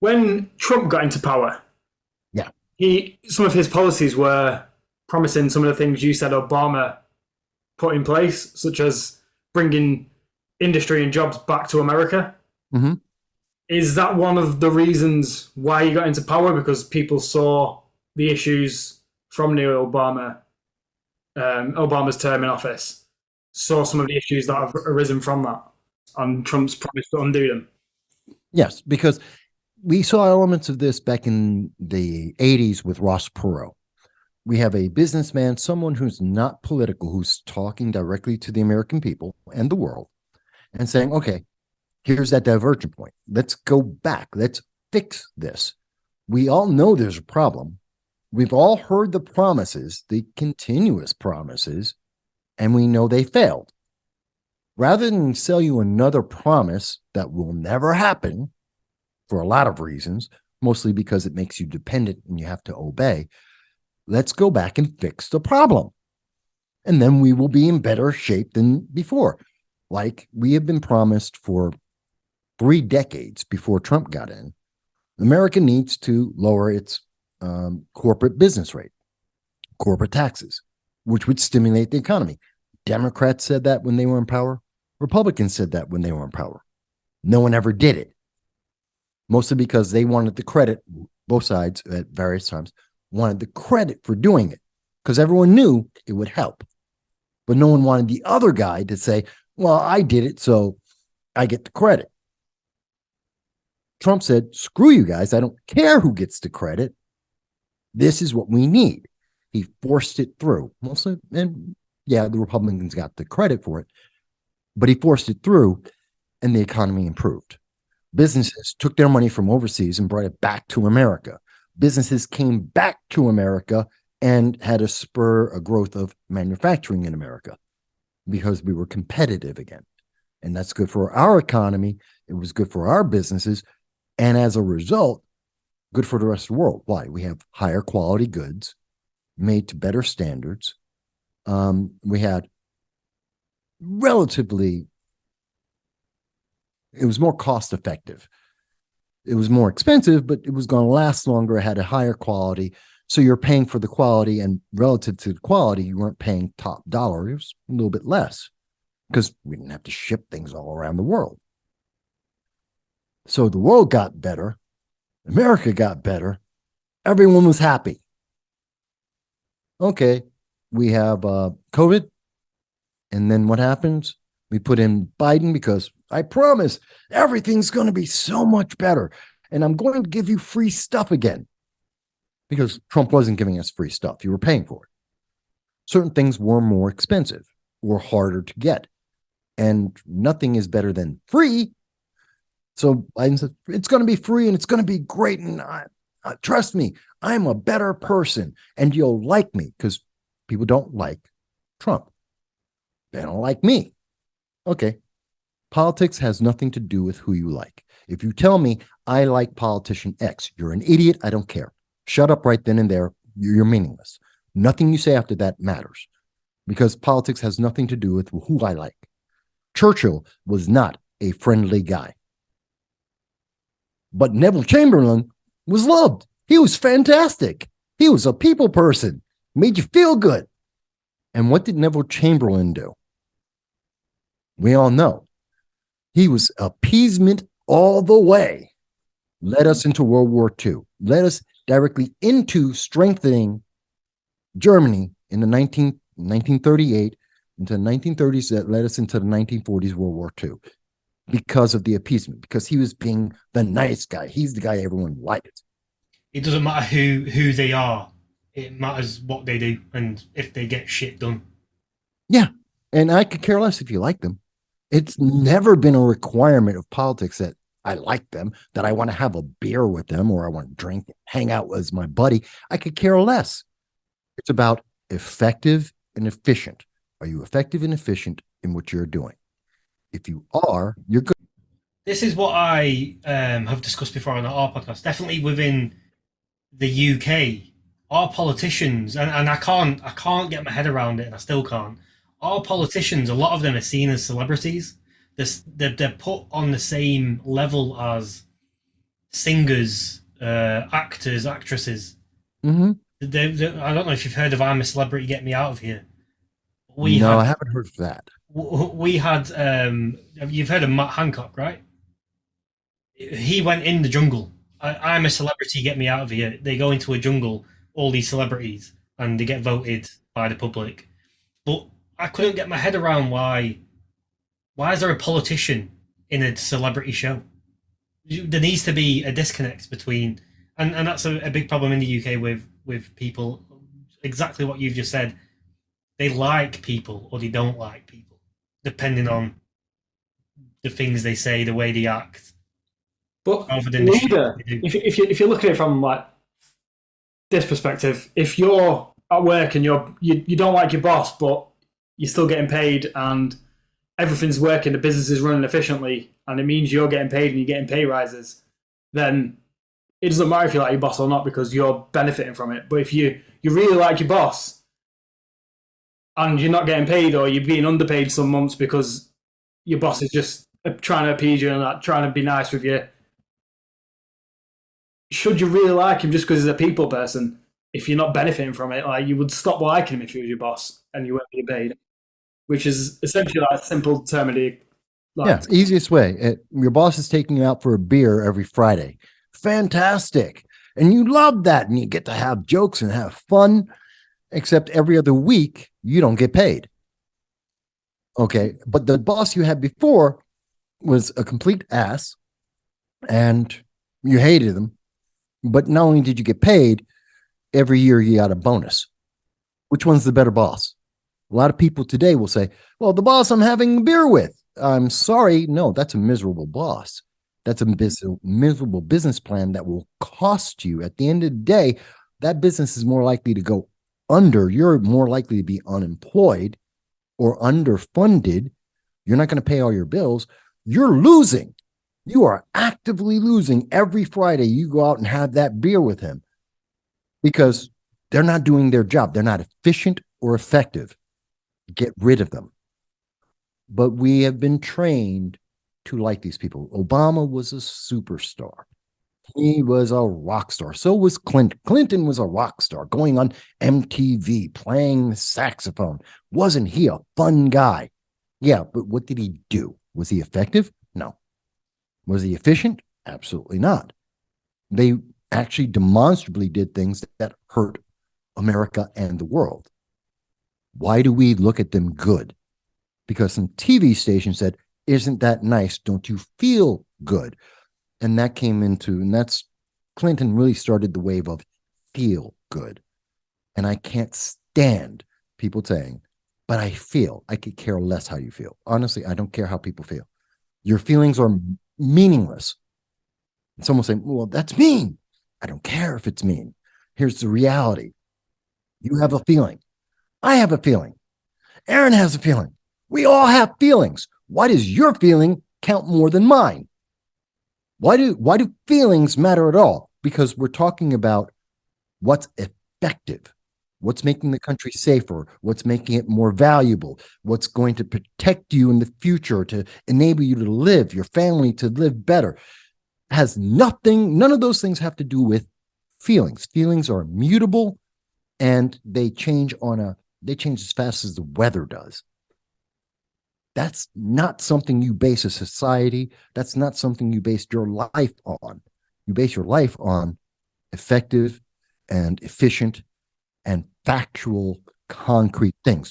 When Trump got into power, Yeah. he some of his policies were promising some of the things you said Obama put in place, such as bringing industry and jobs back to America. Hmm. Is that one of the reasons why he got into power? Because people saw the issues from Obama's term in office, saw some of the issues that have arisen from that, and Trump's promised to undo them. Yes, because we saw elements of this back in the 80s with Ross Perot. We have a businessman, someone who's not political, who's talking directly to the American people and the world and saying, okay, here's that divergent point. Let's go back. Let's fix this. We all know there's a problem. We've all heard the promises, the continuous promises, and we know they failed. Rather than sell you another promise that will never happen for a lot of reasons, mostly because it makes you dependent and you have to obey, let's go back and fix the problem. And then we will be in better shape than before. Like we have been promised for 3 decades before Trump got in, America needs to lower its corporate business rate, corporate taxes, which would stimulate the economy. Democrats said that when they were in power. Republicans said that when they were in power. No one ever did it, mostly because they wanted the credit, both sides at various times wanted the credit for doing it because everyone knew it would help. But no one wanted the other guy to say, well, I did it, so I get the credit. Trump said, screw you guys. I don't care who gets the credit. This is what we need. He forced it through. Mostly, and yeah, the Republicans got the credit for it, but he forced it through and the economy improved. Businesses took their money from overseas and brought it back to America. Businesses came back to America and had a spur a growth of manufacturing in America because we were competitive again. And that's good for our economy. It was good for our businesses. And as a result, good for the rest of the world. Why? We have higher quality goods made to better standards. We had relatively, it was more cost effective. It was more expensive, but it was going to last longer. It had a higher quality. So you're paying for the quality, and relative to the quality, you weren't paying top dollar. It was a little bit less because we didn't have to ship things all around the world. So the world got better. America got better. Everyone was happy. Okay, we have COVID. And then what happens? We put in Biden because I promise everything's going to be so much better. And I'm going to give you free stuff again because Trump wasn't giving us free stuff. You were paying for it. Certain things were more expensive or harder to get. And nothing is better than free. So Biden said, it's going to be free and it's going to be great. And trust me, I'm a better person and you'll like me because people don't like Trump. They don't like me. Okay. Politics has nothing to do with who you like. If you tell me I like politician X, you're an idiot. I don't care. Shut up right then and there. You're meaningless. Nothing you say after that matters because politics has nothing to do with who I like. Churchill was not a friendly guy. But Neville Chamberlain was loved. He was fantastic. He was a people person, made you feel good. And what did Neville Chamberlain do? We all know. He was appeasement all the way. Led us into World War II. Led us directly into strengthening Germany in the 1938 into the 1930s that led us into the 1940s World War II because of the appeasement, because he was being the nice guy. He's the guy everyone liked. It doesn't matter who they are. It matters what they do and if they get shit done. Yeah. And I could care less if you like them. It's never been a requirement of politics that I like them, that I want to have a beer with them or I want to drink, hang out as my buddy. I could care less. It's about effective and efficient. Are you effective and efficient in what you're doing? If you are, you're good. This is what I have discussed before on our podcast. Definitely within the UK, our politicians, and I can't get my head around it, and I still can't. Our politicians, a lot of them are seen as celebrities. They're put on the same level as singers, actors, actresses. Hmm. I don't know if you've heard of "I'm a Celebrity, Get Me Out of Here." We No, had I haven't heard of that. we had you've heard of Matt Hancock, right? He went in the jungle. I'm a celebrity, get me out of here. They go into a jungle, all these celebrities, and they get voted by the public. But I couldn't get my head around why is there a politician in a celebrity show? There needs to be a disconnect between, and that's a big problem in the UK with people. Exactly what you've just said. They like people or they don't like people, depending on the things they say, the way they act, But rather than the shit leader, they do. if you look at it from like this perspective, if you're at work and you don't like your boss, but you're still getting paid and everything's working, the business is running efficiently, and it means you're getting paid and you're getting pay rises, then it doesn't matter if you like your boss or not because you're benefiting from it. But if you really like your boss and you're not getting paid or you're being underpaid some months because your boss is just trying to appease you and like, trying to be nice with you, should you really like him just because he's a people person? If you're not benefiting from it, like you would stop liking him if he was your boss and you weren't being paid, which is essentially like a simple term of the like. Yeah, it's the easiest way. Your boss is taking you out for a beer every Friday. Fantastic. And you love that. And you get to have jokes and have fun, except every other week, you don't get paid. Okay. But the boss you had before was a complete ass and you hated him. But not only did you get paid, every year you got a bonus. Which one's the better boss? A lot of people today will say, well, the boss I'm having a beer with. I'm sorry. No, that's a miserable boss. That's a miserable business plan that will cost you. At the end of the day, that business is more likely to go under. You're more likely to be unemployed or underfunded. You're not going to pay all your bills. You're losing. You are actively losing every Friday you go out and have that beer with him because they're not doing their job. They're not efficient or effective. Get rid of them. But we have been trained to like these people. Obama was a superstar. He was a rock star. So was Clinton. Clinton was a rock star going on MTV, playing the saxophone. Wasn't he a fun guy? Yeah, but what did he do? Was he effective? No. Was he efficient? Absolutely not. They actually demonstrably did things that hurt America and the world. Why do we look at them good? Because some TV station said, isn't that nice? Don't you feel good? And that came into, and that's Clinton really started the wave of feel good. And I can't stand people saying, but I feel. I could care less how you feel. Honestly, I don't care how people feel. Your feelings are meaningless. And someone saying, well, that's mean. I don't care if it's mean. Here's the reality. You have a feeling. I have a feeling. Aaron has a feeling. We all have feelings. Why does your feeling count more than mine? Why do feelings matter at all? Because we're talking about what's effective, what's making the country safer, what's making it more valuable, what's going to protect you in the future to enable you to live, your family to live better. Has nothing, none of those things have to do with feelings. Feelings are mutable and they change as fast as the weather does. That's not something you base a society. That's not something you base your life on. You base your life on effective and efficient and factual, concrete things.